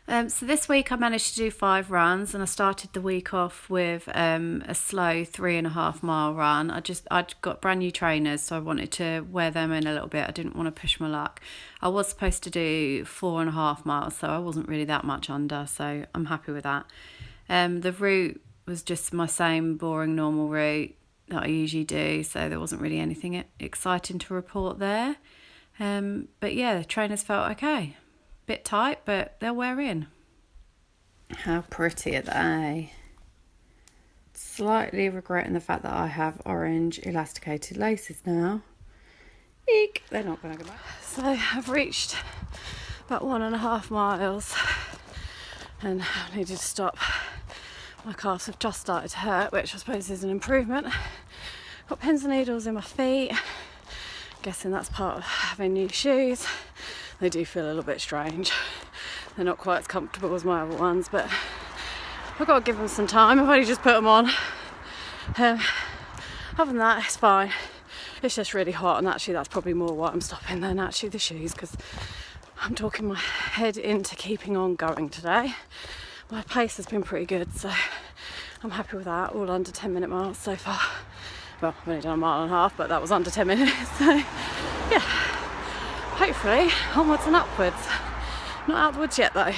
So this week I managed to do 5 runs, and I started the week off with a slow 3.5 mile run. I'd got brand new trainers, so I wanted to wear them in a little bit. I didn't want to push my luck. I was supposed to do 4.5 miles, so I wasn't really that much under, so I'm happy with that. The route was just my same boring normal route that I usually do, so there wasn't really anything exciting to report there. But yeah, the trainers felt okay. Bit tight, but they'll wear in. How pretty are they? Slightly regretting the fact that I have orange elasticated laces now. Eek, they're not going to go back. So I've reached about 1.5 miles and I needed to stop. My calves have just started to hurt, which I suppose is an improvement. Got pins and needles in my feet. Guessing that's part of having new shoes. They do feel a little bit strange. They're not quite as comfortable as my other ones, but I've got to give them some time. I've only just put them on. Other than that, it's fine. It's just really hot, and actually that's probably more why I'm stopping than actually the shoes, because I'm talking my head into keeping on going today. My pace has been pretty good, so I'm happy with that. All under 10-minute miles so far. Well, I've only done 1.5 miles, but that was under 10 minutes, so yeah. Hopefully onwards and upwards. Not outwards yet though.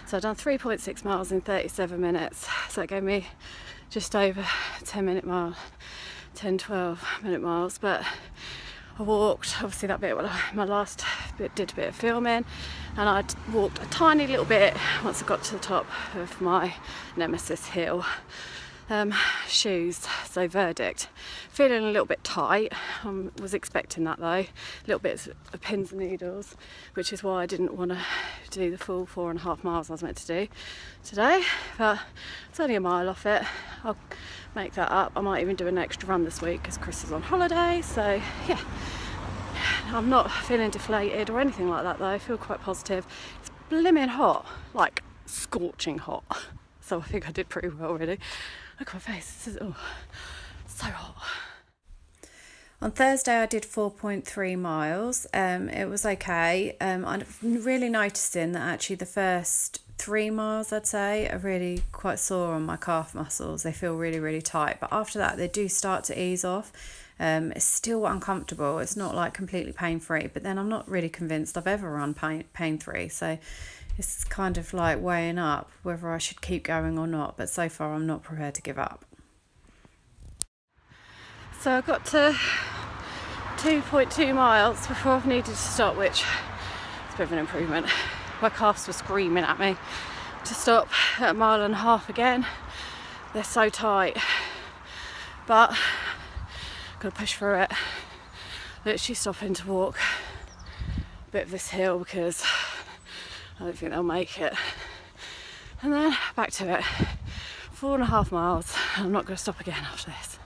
So I've done 3.6 miles in 37 minutes. So it gave me just over 10-12 minute miles. But I walked, obviously that bit, my last bit did a bit of filming, and I walked a tiny little bit once I got to the top of my Nemesis hill. Shoes, so verdict. Feeling a little bit tight. Was expecting that though. Little bits of pins and needles, which is why I didn't want to do the full 4.5 miles I was meant to do today. But it's only a mile off it. I'll make that up. I might even do an extra run this week because Chris is on holiday. So yeah, I'm not feeling deflated or anything like that though. I feel quite positive. It's blimmin' hot, like scorching hot. So I think I did pretty well really. Look at my face, this is so hot. On Thursday I did 4.3 miles. It was okay. I'm really noticing that actually the first 3 miles, I'd say, are really quite sore on my calf muscles. They feel really, really tight. But after that they do start to ease off. It's still uncomfortable. It's not like completely pain-free, but then I'm not really convinced I've ever run pain-free. So it's kind of like weighing up whether I should keep going or not, but so far I'm not prepared to give up. So I got to 2.2 miles before I've needed to stop, which is a bit of an improvement. My calves were screaming at me to stop at 1.5 miles again. They're so tight, but gotta push through it. Literally stopping to walk a bit of this hill because I don't think they'll make it. And then back to it. 4.5 miles. I'm not going to stop again after this.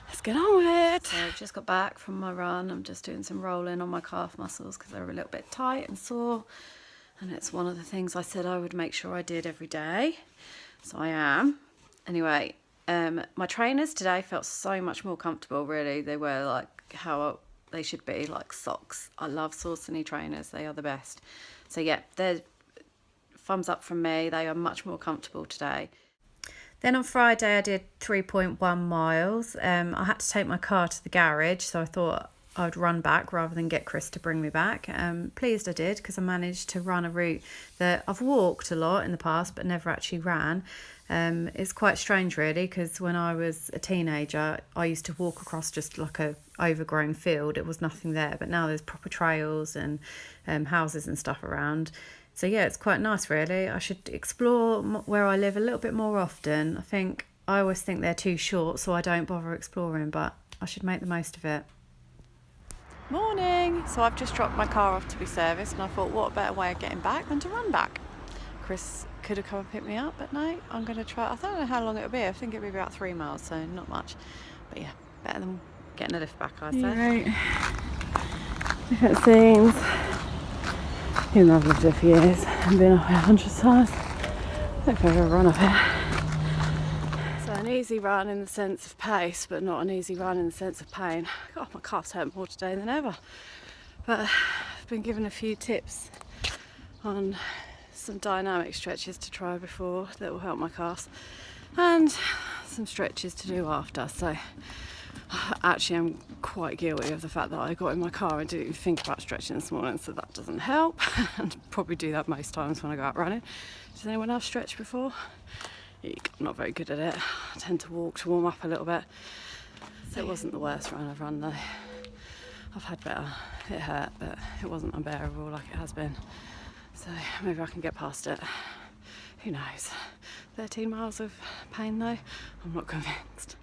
Let's get on with it. So I've just got back from my run. I'm just doing some rolling on my calf muscles because they're a little bit tight and sore. And it's one of the things I said I would make sure I did every day. So I am. Anyway, my trainers today felt so much more comfortable, really. They were like how they should be, like socks. I love Saucony trainers. They are the best. So yeah, they're thumbs up from me. They are much more comfortable today. Then on Friday I did 3.1 miles. I had to take my car to the garage, so I thought I'd run back rather than get Chris to bring me back. Pleased I did, because I managed to run a route that I've walked a lot in the past but never actually ran. It's quite strange really, because when I was a teenager I used to walk across just like a overgrown field. It was nothing there, but now there's proper trails and houses and stuff around. So yeah, it's quite nice really. I should explore where I live a little bit more often. I always think they're too short, so I don't bother exploring, but I should make the most of it. Morning! So I've just dropped my car off to be serviced, and I thought what a better way of getting back than to run back. Chris could have come and picked me up, but no, I'm going to try. I don't know how long it'll be. I think it'll be about 3 miles, so not much. But yeah, better than getting a lift back, I'd say. Right. If it seems, even though I've lived here for years and been up here hundreds of times, I don't think I've ever run up here. So an easy run in the sense of pace, but not an easy run in the sense of pain. God, my calves hurt more today than ever. But I've been given a few tips on some dynamic stretches to try before that will help my calves, and some stretches to do after. So actually I'm quite guilty of the fact that I got in my car and didn't even think about stretching this morning, so that doesn't help. And probably do that most times when I go out running. Does anyone else stretch before? I'm not very good at it. I tend to walk to warm up a little bit. So it wasn't the worst run I've run though. I've had better. It hurt, but it wasn't unbearable like it has been. So maybe I can get past it. Who knows? 13 miles of pain though, I'm not convinced.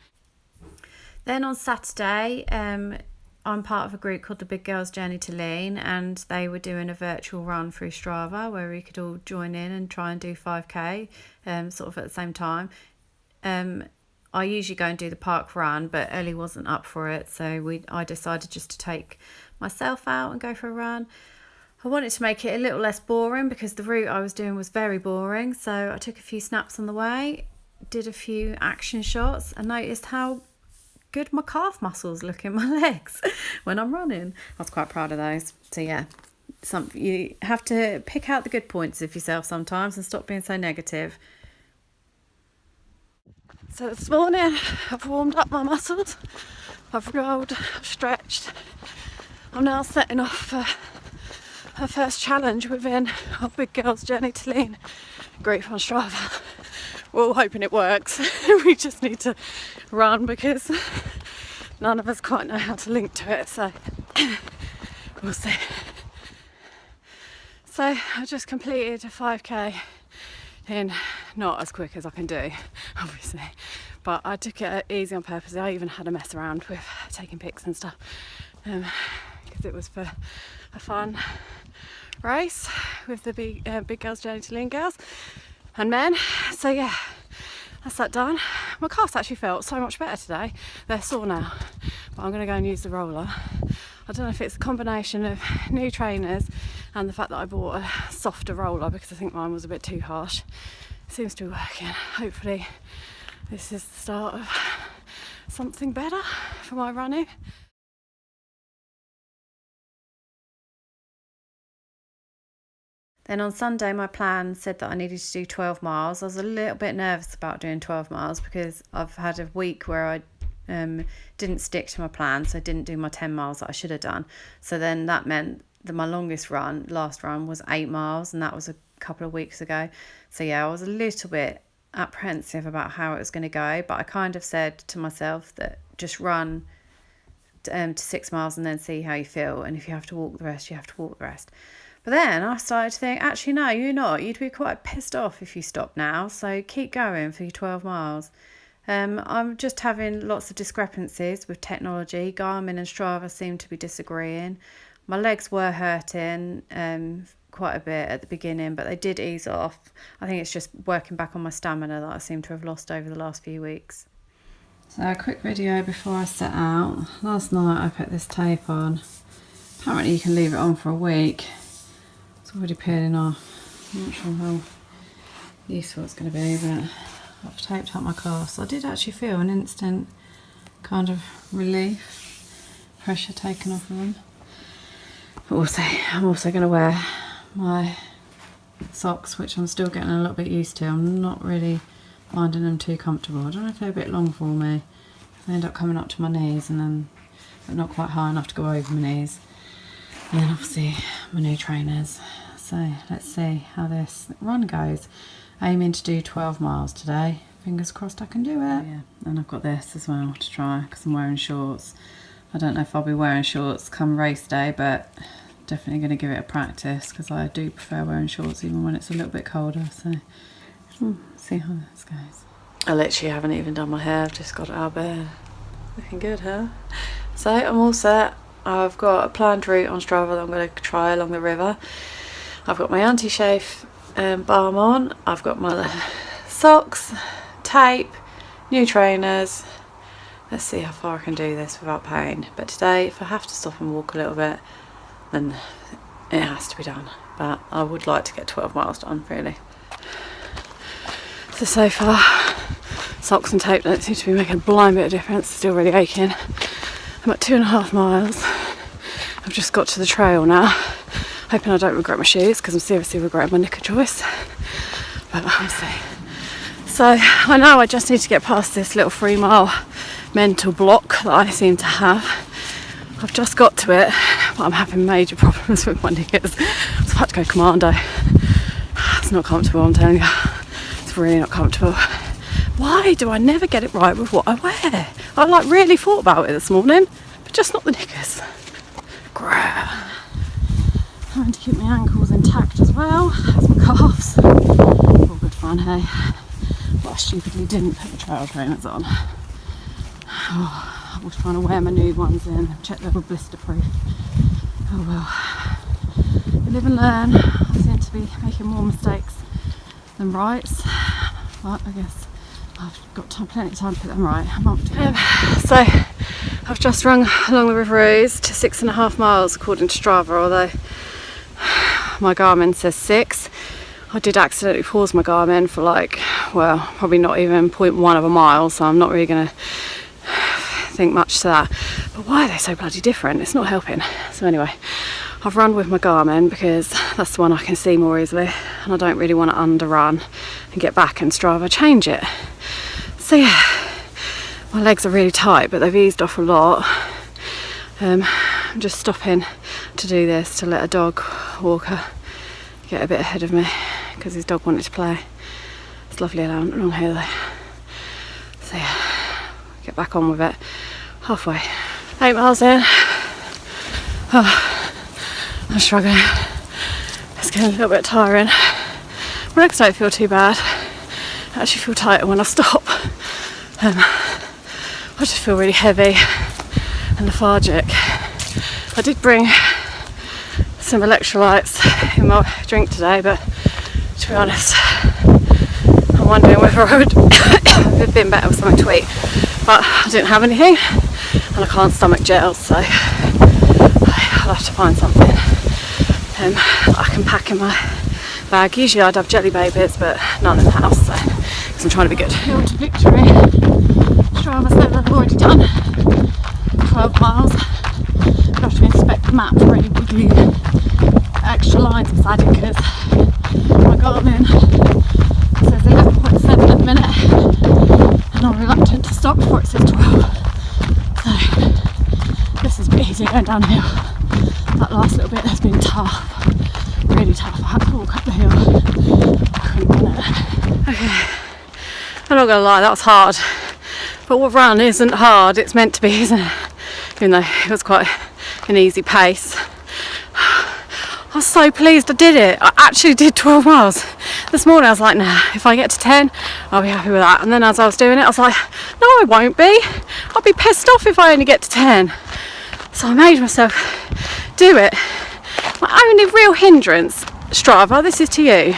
Then on Saturday, I'm part of a group called the Big Girls Journey to Lean, and they were doing a virtual run through Strava where we could all join in and try and do 5k sort of at the same time. I usually go and do the park run, but Ellie wasn't up for it, so I decided just to take myself out and go for a run. I wanted to make it a little less boring because the route I was doing was very boring, so I took a few snaps on the way, did a few action shots, and noticed how good my calf muscles look in my legs when I'm running. I was quite proud of those. So yeah, you have to pick out the good points of yourself sometimes and stop being so negative. So this morning I've warmed up my muscles, I've rolled, I've stretched. I'm now setting off for our first challenge within our Big Girls Journey to Lean group on Strava. We're all hoping it works. We just need to run because none of us quite know how to link to it, so we'll see. So I just completed a 5k in not as quick as I can do, obviously, but I took it easy on purpose. I even had a mess around with taking pics and stuff because it was for a fun race with the Big Girls Journey to Lean girls and men. So yeah, that's that done. My calves actually felt so much better today. They're sore now, but I'm going to go and use the roller. I don't know if it's a combination of new trainers and the fact that I bought a softer roller because I think mine was a bit too harsh. It seems to be working. Hopefully this is the start of something better for my running. Then on Sunday, my plan said that I needed to do 12 miles. I was a little bit nervous about doing 12 miles because I've had a week where I didn't stick to my plan, so I didn't do my 10 miles that I should have done. So then that meant that my longest last run was 8 miles, and that was a couple of weeks ago. So yeah, I was a little bit apprehensive about how it was going to go, but I kind of said to myself that just run to 6 miles and then see how you feel, and if you have to walk the rest, you have to walk the rest. But then I started to think, actually, no, you're not. You'd be quite pissed off if you stopped now. So keep going for your 12 miles. I'm just having lots of discrepancies with technology. Garmin and Strava seem to be disagreeing. My legs were hurting quite a bit at the beginning, but they did ease off. I think it's just working back on my stamina that I seem to have lost over the last few weeks. So a quick video before I set out. Last night I put this tape on. Apparently you can leave it on for a week. Already peeling off. I'm not sure how useful it's going to be, but I've taped up my calves. So I did actually feel an instant kind of relief, pressure taken off of them. But we'll see. I'm also going to wear my socks, which I'm still getting a little bit used to. I'm not really finding them too comfortable. I don't know if they're a bit long for me. They end up coming up to my knees and then but not quite high enough to go over my knees. And then obviously my new trainers. So let's see how this run goes. Aiming to do 12 miles today. Fingers crossed I can do it. Yeah. And I've got this as well to try because I'm wearing shorts. I don't know if I'll be wearing shorts come race day, but definitely going to give it a practice because I do prefer wearing shorts even when it's a little bit colder. So see how this goes. I literally haven't even done my hair. I've just got it out of bed. Looking good, huh? So I'm all set. I've got a planned route on Strava that I'm going to try along the river. I've got my anti-chafe balm on. I've got my socks, tape, new trainers. Let's see how far I can do this without pain. But today, if I have to stop and walk a little bit, then it has to be done. But I would like to get 12 miles done, really. So far, socks and tape don't seem to be making a blind bit of difference. It's still really aching. I'm at 2.5 miles. I've just got to the trail now. Hoping I don't regret my shoes, because I'm seriously regretting my knicker choice. But we'll see. So I know I just need to get past this little 3 mile mental block that I seem to have. I've just got to it, but I'm having major problems with my knickers. I've had to go commando. It's not comfortable, I'm telling you. It's really not comfortable. Why do I never get it right with what I wear? I like really thought about it this morning, but just not the knickers. Grah. Trying to keep my ankles intact as well as my calves. All good fun, hey? But I stupidly didn't put the trail trainers on. I was trying to wear my new ones in and check they were blister proof. Oh well. You live and learn. I seem to be making more mistakes than rights, but I guess I've got plenty of time to put them right. I'm up to it. So I've just rung along the River Ouse to 6.5 miles according to Strava, although my Garmin says 6. I did accidentally pause my Garmin for probably not even 0.1 of a mile, so I'm not really going to think much to that. But why are they so bloody different? It's not helping. So anyway, I've run with my Garmin because that's the one I can see more easily, and I don't really want to underrun and get back and Strava change it. So yeah, my legs are really tight, but they've eased off a lot. I'm just stopping to do this to let a dog walker get a bit ahead of me because his dog wanted to play. It's lovely along here though. So yeah, get back on with it. Halfway. 8 miles in. Oh, I'm struggling. It's getting a little bit tiring. My legs don't feel too bad. I actually feel tighter when I stop. I just feel really heavy and lethargic. I did bring some electrolytes in my drink today, but to be honest, I'm wondering whether I would have been better with something to eat. But I didn't have anything, and I can't stomach gels, so I'll have to find something I can pack in my bag. Usually I'd have jelly babies, but none in the house, so because I'm trying to be good. Hill to Victory. Strava said I've already done 12 miles. I have to inspect the map for any wiggly extra lines I've added because my Garmin says 11.7 at the minute, and I'm reluctant to stop before it says 12. So this is a bit easier going downhill. That last little bit has been tough, really tough. I had to walk up the hill. I couldn't run it. Okay, I'm not gonna lie, that was hard. But what run isn't hard, it's meant to be, isn't it? Even though it was quite an easy pace. I was so pleased I did it. I actually did 12 miles. This morning I was like, nah, if I get to 10, I'll be happy with that. And then as I was doing it, I was like, no, I won't be. I'll be pissed off if I only get to 10. So I made myself do it. My only real hindrance, Strava, this is to you.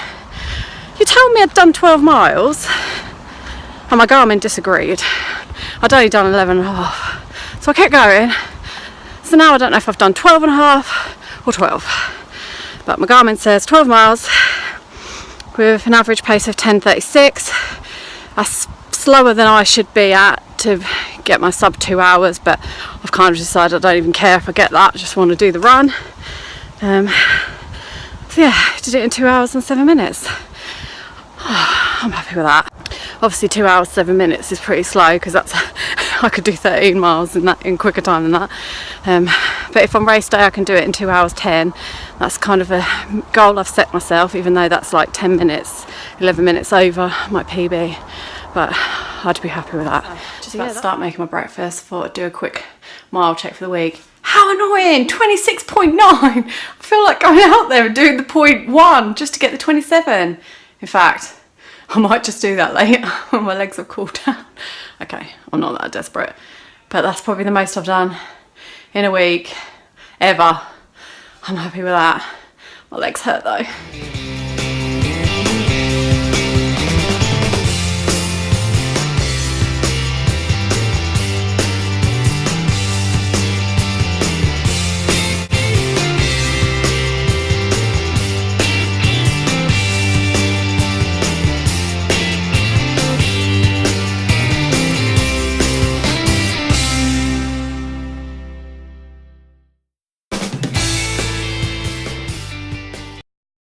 You told me I'd done 12 miles, and my Garmin disagreed. I'd only done 11.5. So I kept going. So now I don't know if I've done 12.5 or 12. But my Garmin says 12 miles with an average pace of 10:36. That's slower than I should be at to get my sub 2 hours, but I've kind of decided I don't even care if I get that. I just want to do the run. So yeah, I did it in 2 hours and 7 minutes. I'm happy with that. Obviously 2 hours 7 minutes is pretty slow because that's I could do 13 miles in quicker time than that. But if on race day I can do it in 2 hours 10. That's kind of a goal I've set myself, even though that's like 10 minutes, 11 minutes over my PB. But I'd be happy with that. Just about to start making my breakfast. Thought I'd do a quick mile check for the week. How annoying! 26.9! I feel like going out there and doing the 0.1 just to get the 27. In fact, I might just do that later when my legs have cooled down. Okay, I'm not that desperate. But that's probably the most I've done in a week, ever. I'm happy with that. My legs hurt though.